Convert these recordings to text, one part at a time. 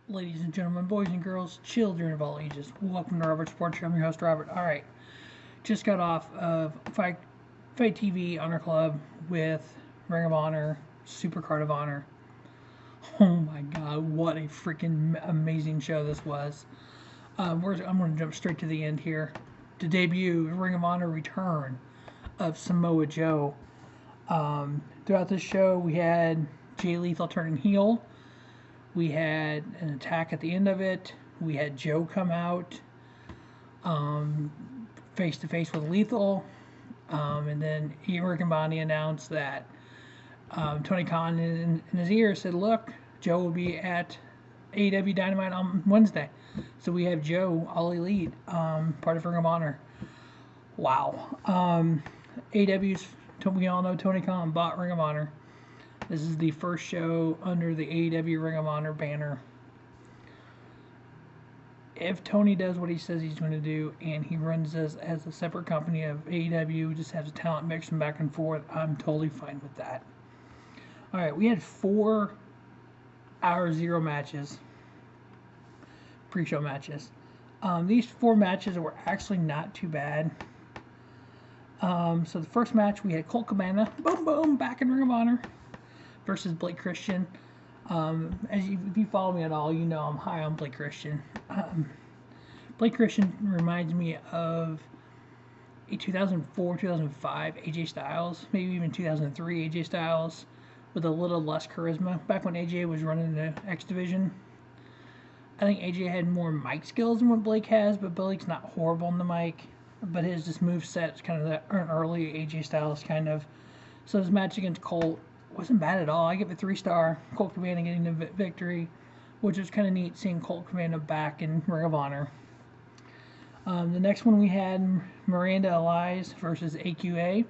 Ladies and gentlemen, boys and girls, children of all ages, welcome to Robert Sports Show. I'm your host, Robert. Alright, just got off of Fight TV Honor Club with Ring of Honor, SuperCard of Honor. Oh my god, what a freaking amazing show this was. I'm going to jump straight to the end here. To debut Ring of Honor Return of Somoa Joe. Throughout this show, we had Jay Lethal turning heel. We had an attack at the end of it. We had Joe come out face to face with Lethal. And then Rick and Bonnie announced that Tony Khan in his ear said, look, Joe will be at AEW Dynamite on Wednesday. So we have Joe, All Elite, part of Ring of Honor. Wow. AEW's, we all know Tony Khan bought Ring of Honor. This is the first show under the AEW Ring of Honor banner. If Tony does what he says he's going to do, and he runs this as a separate company of AEW, just has a talent mixing back and forth, I'm totally fine with that. Alright, we had 4 Hour Zero matches. Pre-show matches. These 4 matches were actually not too bad. So the first match, we had Colt Cabana, boom boom, back in Ring of Honor, versus Blake Christian. If you follow me at all, you know I'm high on Blake Christian. Blake Christian reminds me of a 2004-2005 AJ Styles, maybe even 2003 AJ Styles, with a little less charisma. Back when AJ was running the X Division, I think AJ had more mic skills than what Blake has, but Blake's not horrible on the mic. But his just move set is kind of that early AJ Styles kind of. So his match against Colt wasn't bad at all. I give it 3-star. Colt Cabana getting the victory, which was kind of neat seeing Colt Cabana back in Ring of Honor. The next one we had Miranda Alize versus AQA.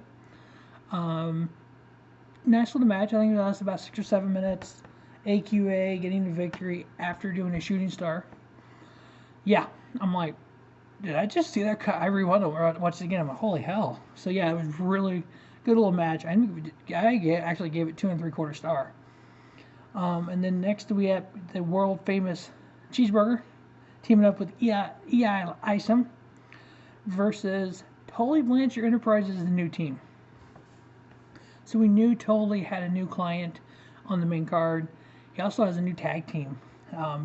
Nice little match. I think it lasted about 6 or 7 minutes. AQA getting the victory after doing a shooting star. Yeah, I'm like, did I just see that cut? I rewound it, watched it again. I'm like, holy hell. So yeah, it was really good little match. I actually gave it 2 3/4 star. And then next we have the world famous Cheeseburger teaming up with Isom versus Tully Blanchard Enterprises, the new team. So we knew Tully had a new client on the main card. He also has a new tag team.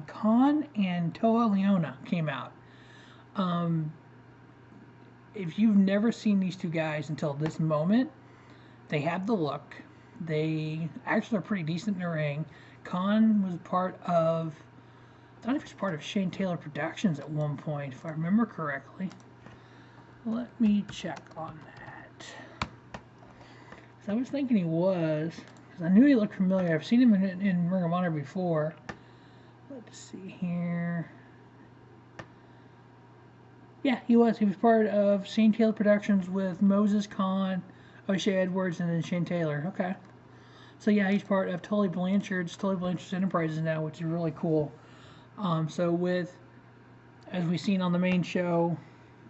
Kaun and Toa Liona came out. If you've never seen these two guys until this moment, they have the look. They actually are pretty decent in the ring. Kaun was part of, I don't know if he was part of Shane Taylor Productions at one point, if I remember correctly. Let me check on that. So I was thinking he was, because I knew he looked familiar. I've seen him in Ring of Honor before. Let's see here. Yeah, he was. He was part of Shane Taylor Productions with Moses Kaun, O'Shea Edwards, and then Shane Taylor. Okay. So yeah, he's part of Tully Blanchard's Enterprises now, which is really cool. So with, as we've seen on the main show,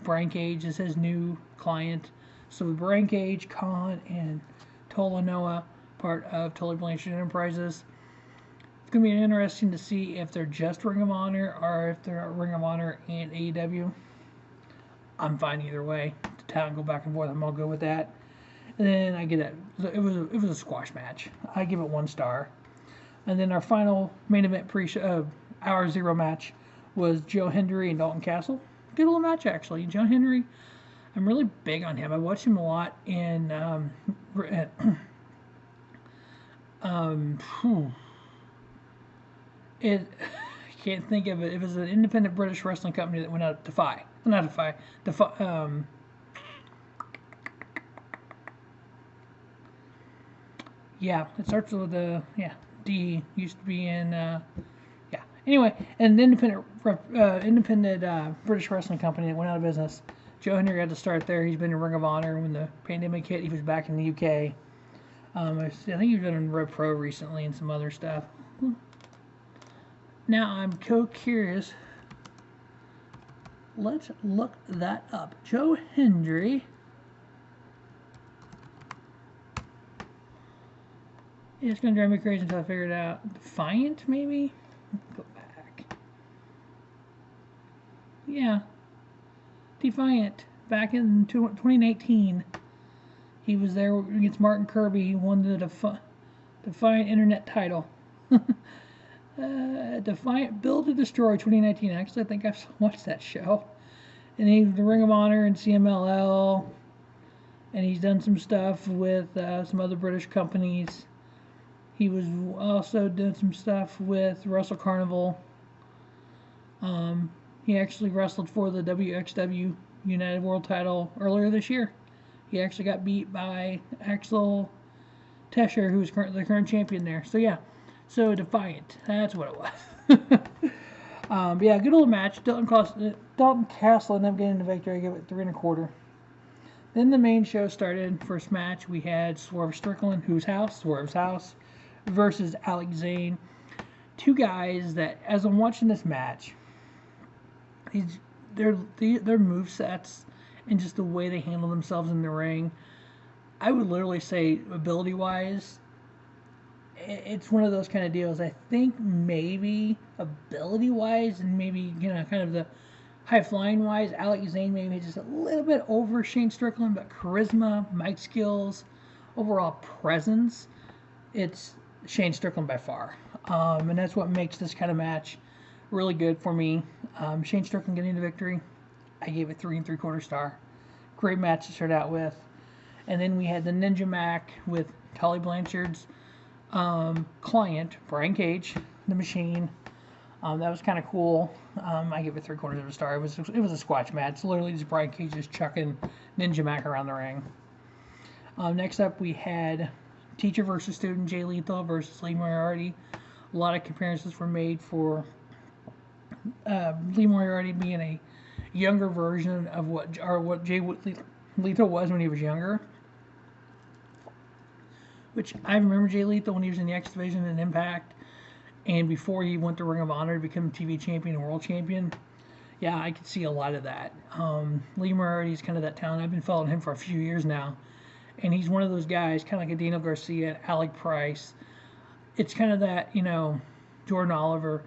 Brian Cage is his new client. So with Brian Cage, Kaun, and Tola Noah, part of Tully Blanchard Enterprises, it's going to be interesting to see if they're just Ring of Honor or if they're Ring of Honor and AEW. I'm fine either way. The talent go back and forth. I'm all good with that. And then I get it. It was a squash match. I give it 1 star. And then our final main event Hour Zero match was Joe Hendry and Dalton Castle. Good little match actually. Joe Hendry, I'm really big on him. I watched him a lot in I can't think of it. It was an independent British wrestling company that went out to Defy. Not Defy. Yeah, it starts with D used to be in Anyway, an independent British wrestling company that went out of business. Joe Hendry had to start there. He's been in Ring of Honor when the pandemic hit. He was back in the UK. I think he's been in Rev Pro recently and some other stuff. Now I'm so curious. Let's look that up. Joe Hendry. It's going to drive me crazy until I figure it out. Defiant, maybe? Go back. Yeah. Defiant. Back in 2019, he was there against Martin Kirby. He won the Defiant Internet title. Defiant Build to Destroy 2019. Actually, I think I've watched that show. And he's the Ring of Honor and CMLL. And he's done some stuff with some other British companies. He was also doing some stuff with Wrestle Carnival. He actually wrestled for the WXW United World title earlier this year. He actually got beat by Axel Tesher, who's the current champion there. So yeah, so Defiant, that's what it was. Yeah, good old match. Dalton Castle ended up getting the victory. I give it 3 1/4. Then the main show started. First match, we had Swerve Strickland, Swerve's house, versus Alex Zayne. Two guys that, as I'm watching this match, their movesets and just the way they handle themselves in the ring, I would literally say, ability-wise, it's one of those kind of deals. I think maybe ability-wise and maybe, kind of the high-flying-wise, Alex Zayne maybe just a little bit over Shane Strickland, but charisma, mic skills, overall presence, it's Shane Strickland by far. And that's what makes this kind of match really good for me. Shane Strickland getting the victory. I gave it 3 3/4 star. Great match to start out with. And then we had the Ninja Mack with Tully Blanchard's client, Brian Cage, the Machine. That was kind of cool. I give it 3/4 of a star. It was a squash match. Literally just Brian Cage just chucking Ninja Mack around the ring. Next up we had Teacher versus Student, Jay Lethal versus Lee Moriarty. A lot of comparisons were made for Lee Moriarty being a younger version of what Jay Lethal was when he was younger. Which I remember Jay Lethal when he was in the X Division and Impact, and before he went to Ring of Honor to become TV champion and world champion. Yeah, I could see a lot of that. Lee Moriarty is kind of that talent. I've been following him for a few years now, and he's one of those guys, kind of like a Daniel Garcia, Alec Price. It's kind of that, Jordan Oliver,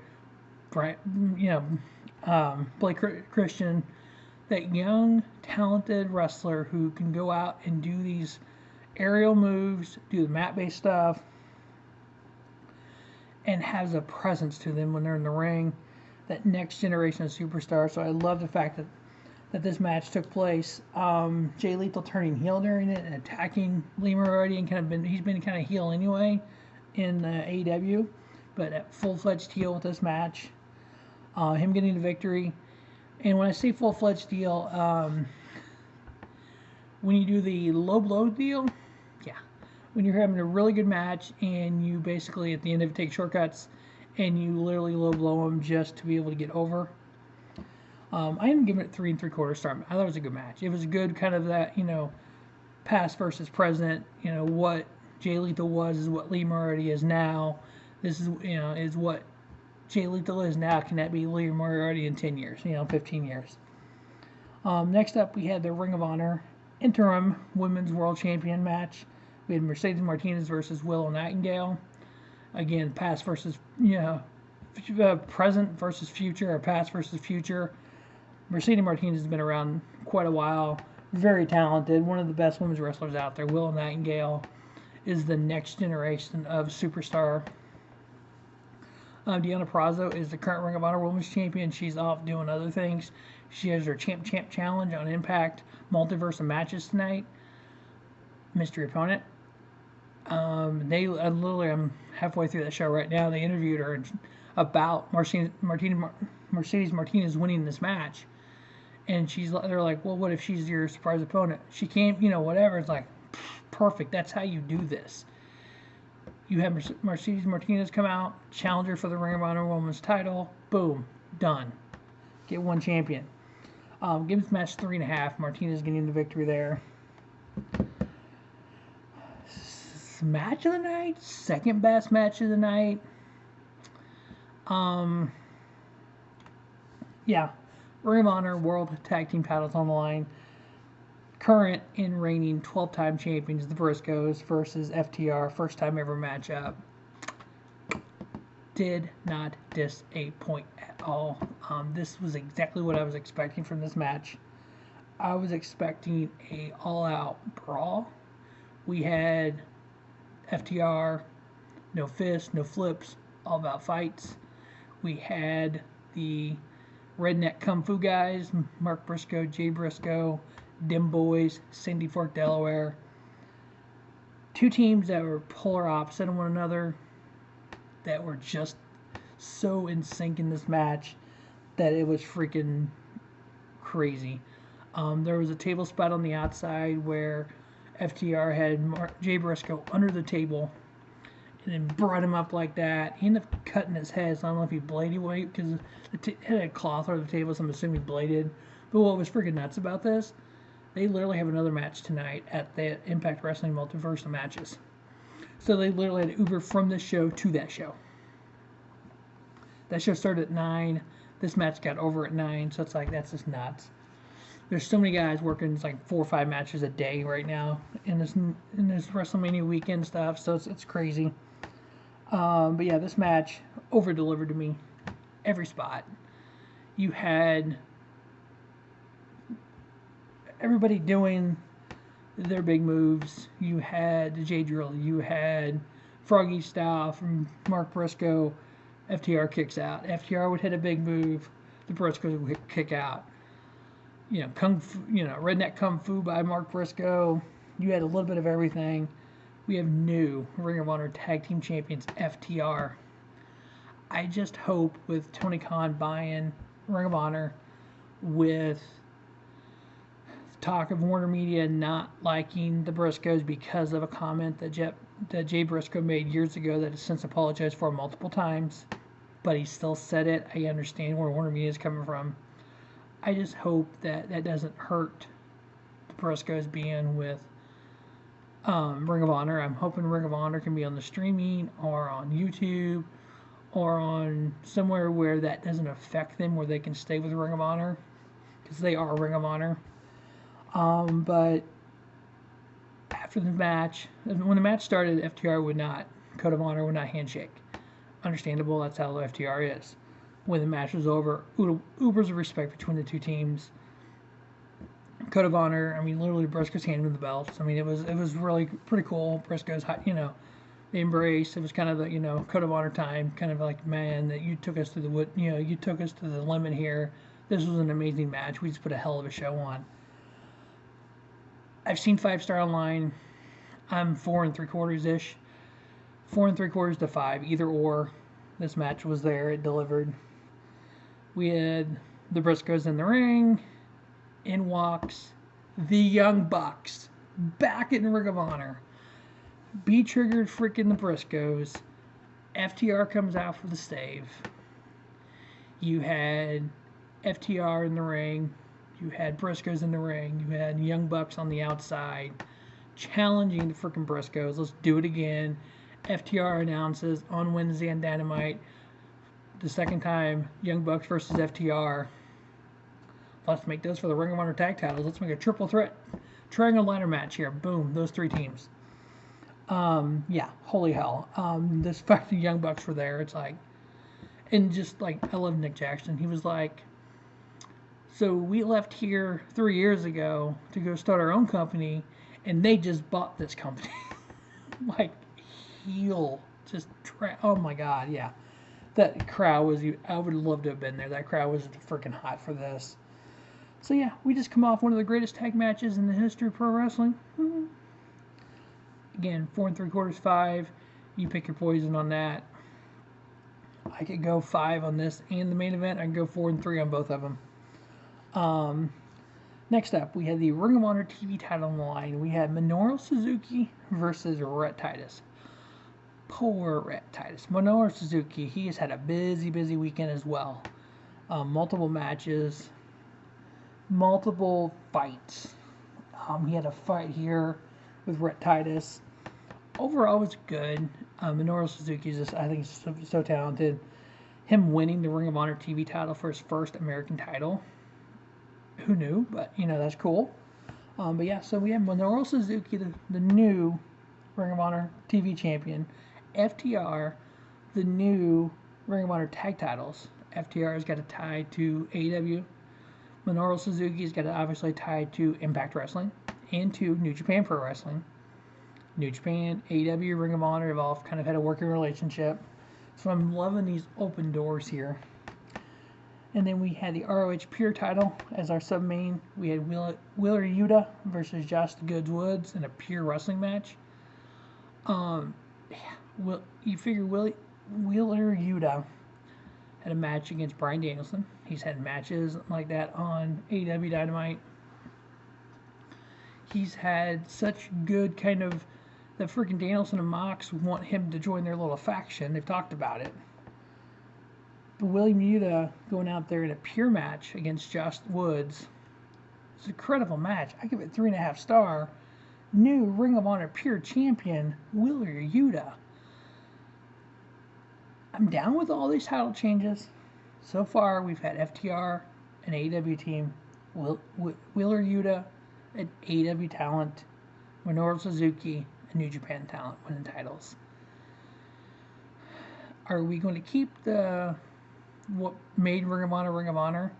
Blake Christian, that young, talented wrestler who can go out and do these aerial moves, do the mat-based stuff, and has a presence to them when they're in the ring. That next generation of superstars. So I love the fact that this match took place. Jay Lethal turning heel during it and attacking Lee Moriarty, and he's been kind of heel anyway in AEW, but at full-fledged heel with this match. Him getting the victory. And when I say full-fledged deal, when you do the low blow deal, when you're having a really good match and you basically at the end of it take shortcuts and you literally low blow them just to be able to get over. I am giving it 3 3/4 star. I thought it was a good match. It was good, kind of that, past versus present. What Jay Lethal was is what Lee Moriarty is now. This is, is what Jay Lethal is now. Can that be Lee Moriarty in 10 years, 15 years? Next up, we had the Ring of Honor Interim Women's World Champion match. We had Mercedes Martinez versus Willow Nightingale. Again, past versus, present versus future, or past versus future. Mercedes Martinez has been around quite a while. Very talented. One of the best women's wrestlers out there. Willow Nightingale is the next generation of superstar. Deonna Purrazzo is the current Ring of Honor Women's Champion. She's off doing other things. She has her Champ Challenge on Impact Multiverse of Matches tonight. Mystery opponent. I'm halfway through the show right now. They interviewed her about Mercedes Martinez winning this match, and they're like, well, what if she's your surprise opponent? She can't, whatever. It's like, perfect. That's how you do this. You have Mercedes Martinez come out, challenge her for the Ring of Honor Women's title. Boom, done. Get one champion. Give this match 3.5. Martinez getting the victory there. Match of the night, second best match of the night. Ring of Honor World Tag Team titles on the line. Current and reigning 12-time champions, the Briscoes versus FTR, first time ever matchup. did not disappoint at all. This was exactly what I was expecting from this match. I was expecting a all-out brawl. We had FTR, no fists, no flips, all about fights. We had the redneck kung fu guys, Mark Briscoe, Jay Briscoe, Dim Boys, Sandy Fork, Delaware. Two teams that were polar opposite of one another, that were just so in sync in this match that it was freaking crazy. There was a table spot on the outside where FTR had Jay Briscoe under the table and then brought him up like that. He ended up cutting his head, so I don't know if he bladed away because it had a cloth over the table, so I'm assuming he bladed. But what was freaking nuts about this, they literally have another match tonight at the Impact Wrestling Multiverse of Matches. So they literally had to Uber from this show to that show. That show started at 9. This match got over at 9, so it's like, that's just nuts. There's so many guys working, it's like 4 or 5 matches a day right now in this WrestleMania weekend stuff, so it's crazy. But yeah, this match over-delivered to me every spot. You had everybody doing their big moves. You had the J Drill. You had Froggy Style from Mark Briscoe. FTR kicks out. FTR would hit a big move. The Briscoes would kick out. You know, redneck kung fu by Mark Briscoe. You had a little bit of everything. We have new Ring of Honor Tag Team Champions, FTR. I just hope with Tony Khan buying Ring of Honor, with talk of Warner Media not liking the Briscoes because of a comment that Jay Briscoe made years ago that has since apologized for multiple times, but he still said it. I understand where Warner Media is coming from. I just hope that that doesn't hurt the Briscoes being with Ring of Honor. I'm hoping Ring of Honor can be on the streaming or on YouTube or on somewhere where that doesn't affect them, where they can stay with Ring of Honor, because they are Ring of Honor. But after the match, when the match started, FTR would not, Code of Honor would not handshake. Understandable, that's how FTR is. When the match was over, oodles of respect between the two teams. Code of Honor, I mean, literally Briscoe's handing him the belts. I mean, it was really pretty cool. Briscoe's, the embrace. It was kind of the, Code of Honor time. Kind of like, man, that you took us to the you took us to the limit here. This was an amazing match. We just put a hell of a show on. I've seen 5-star online. I'm 4 3/4-ish. 4 3/4 to 5, either or. This match was there. It delivered. We had the Briscoes in the ring. In walks the Young Bucks back in Ring of Honor. B-triggered freaking the Briscoes. FTR comes out for the save. You had FTR in the ring. You had Briscoes in the ring. You had Young Bucks on the outside challenging the freaking Briscoes. Let's do it again. FTR announces on Wednesday on Dynamite, the second time, Young Bucks versus FTR. Let's make those for the Ring of Honor Tag Titles. Let's make a triple threat triangle ladder match here. Boom, those 3 teams. Yeah, holy hell. This fact the Young Bucks were there, it's like, and just like, I love Nick Jackson. He was like, so we left here 3 years ago to go start our own company, and they just bought this company. Like, heel, just, oh my god, yeah. That crowd was, I would love to have been there. That crowd was freaking hot for this. So yeah, we just come off one of the greatest tag matches in the history of pro wrestling. Again, 4 3/4, 5. You pick your poison on that. I could go 5 on this and the main event. I can go 4 3 on both of them. Next up, we had the Ring of Honor TV title on the line. We had Minoru Suzuki versus Rhett Titus. Poor Rhett Titus. Minoru Suzuki, he has had a busy weekend as well. Multiple matches, multiple fights. He had a fight here with Rhett Titus. Overall, it was good. Minoru Suzuki is just, I think, so talented. Him winning the Ring of Honor TV title for his first American title. Who knew? But, that's cool. But yeah, so we have Minoru Suzuki, the new Ring of Honor TV champion. FTR, the new Ring of Honor Tag Titles. FTR's got a tie to AEW. Minoru Suzuki's got it obviously tied to Impact Wrestling and to New Japan Pro Wrestling. New Japan, AEW, Ring of Honor have all kind of had a working relationship. So I'm loving these open doors here. And then we had the ROH Pure title as our sub-main. We had Willow YUTA versus Josh the Goods Woods in a pure wrestling match. You figure Wheeler YUTA had a match against Bryan Danielson. He's had matches like that on AEW Dynamite. He's had such good kind of... The freaking Danielson and Mox want him to join their little faction. They've talked about it. But William YUTA going out there in a pure match against Josh Woods. It's an incredible match. I give it 3.5 stars. New Ring of Honor Pure Champion, Willow YUTA. I'm down with all these title changes. So far, we've had FTR, an AEW team, Willow YUTA, an AEW talent, Minoru Suzuki, a New Japan talent winning titles. Are we going to keep what made Ring of Honor?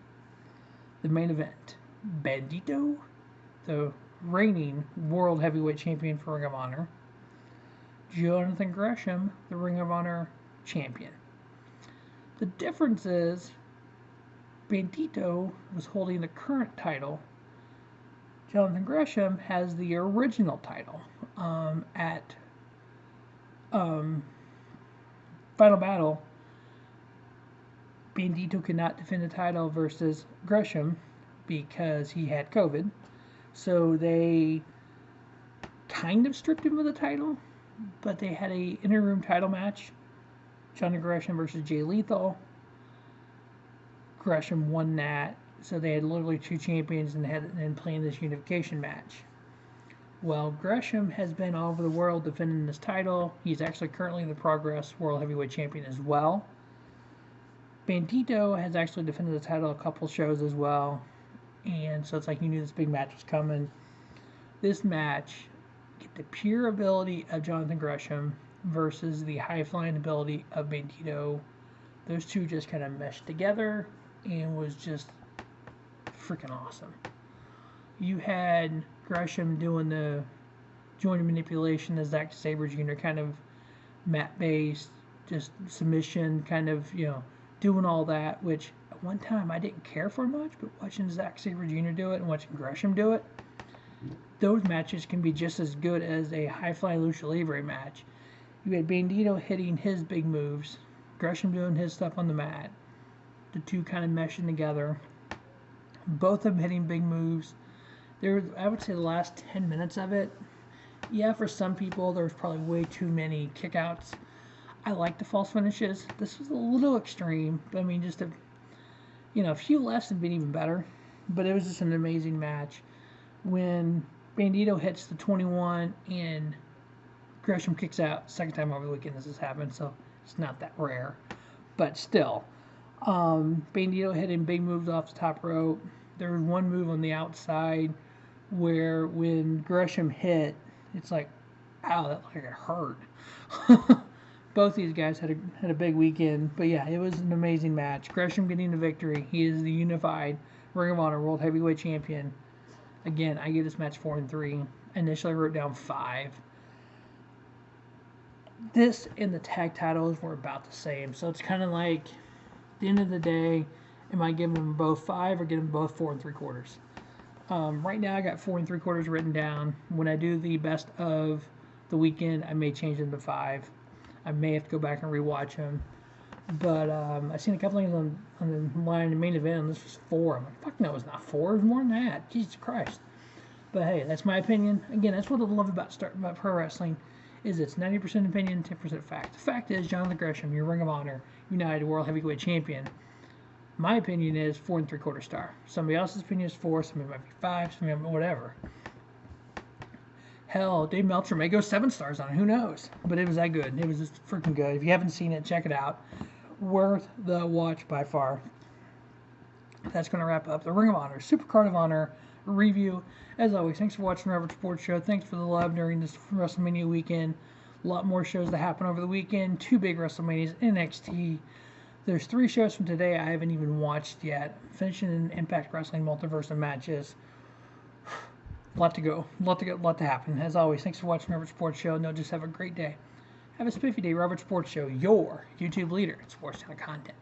The main event. Bandido, the reigning World Heavyweight Champion for Ring of Honor. Jonathan Gresham, the Ring of Honor Champion. The difference is Bandido was holding the current title. Jonathan Gresham has the original title at Final Battle. Bandido could not defend the title versus Gresham because he had COVID. So they kind of stripped him of the title, but they had a interim title match. Jonathan Gresham versus Jay Lethal. Gresham won that. So they had literally 2 champions and playing this unification match. Well, Gresham has been all over the world defending this title. He's actually currently the Progress World Heavyweight Champion as well. Bandido has actually defended the title a couple shows as well. And so it's like you knew this big match was coming. This match, get the pure ability of Jonathan Gresham versus the high-flying ability of Bandido. Those two just kind of meshed together and was just freaking awesome. You had Gresham doing the joint manipulation, the Zack Sabre Jr. kind of mat-based, just submission, kind of, doing all that, which at one time I didn't care for much, but watching Zack Sabre Jr. do it and watching Gresham do it, those matches can be just as good as a high-flying Lucha Libre match. You had Bandido hitting his big moves, Gresham doing his stuff on the mat, the two kind of meshing together, both of them hitting big moves. I would say the last 10 minutes of it, yeah, for some people there was probably way too many kickouts. I like the false finishes. This was a little extreme, but I mean, just a few less would been even better. But it was just an amazing match. When Bandido hits the 21 and Gresham kicks out, second time over the weekend this has happened, so it's not that rare. But still, Bandido hitting big moves off the top rope. There was one move on the outside where when Gresham hit, it's like, ow, that looked like it hurt. Both these guys had a big weekend. But yeah, it was an amazing match. Gresham getting the victory. He is the unified Ring of Honor World Heavyweight Champion. Again, I give this match 4 and 3. Initially I wrote down 5. This and the tag titles were about the same. So it's kind of like, at the end of the day, am I giving them both 5 or giving them both 4 3/4? Right now I got 4 3/4 written down. When I do the best of the weekend, I may change them to 5. I may have to go back and rewatch them. But I've seen a couple things on the line in the main event, and this was 4. I'm like, fuck no, it's not 4. It was more than that. Jesus Christ. But hey, that's my opinion. Again, that's what I love about pro wrestling, is it's 90% opinion, 10% fact. The fact is, Jonathan Gresham, your Ring of Honor United World Heavyweight Champion. My opinion is 4 3/4 star. Somebody else's opinion is 4. Somebody might be 5. Somebody might be whatever. Hell, Dave Meltzer may go 7 stars on it. Who knows? But it was that good. It was just freaking good. If you haven't seen it, check it out. Worth the watch by far. That's going to wrap up the Ring of Honor SuperCard of Honor review. As always, thanks for watching the ROH Sports Show. Thanks for the love during this WrestleMania weekend. A lot more shows that happen over the weekend. 2 big WrestleManias, NXT, There's 3 shows from today I haven't even watched yet. Finishing in Impact Wrestling Multiverse of Matches. A lot to go. A lot to happen. As always, thanks for watching Robert Sports Show. No, just have a great day. Have a spiffy day. Robert Sports Show, your YouTube leader in sports kind of content.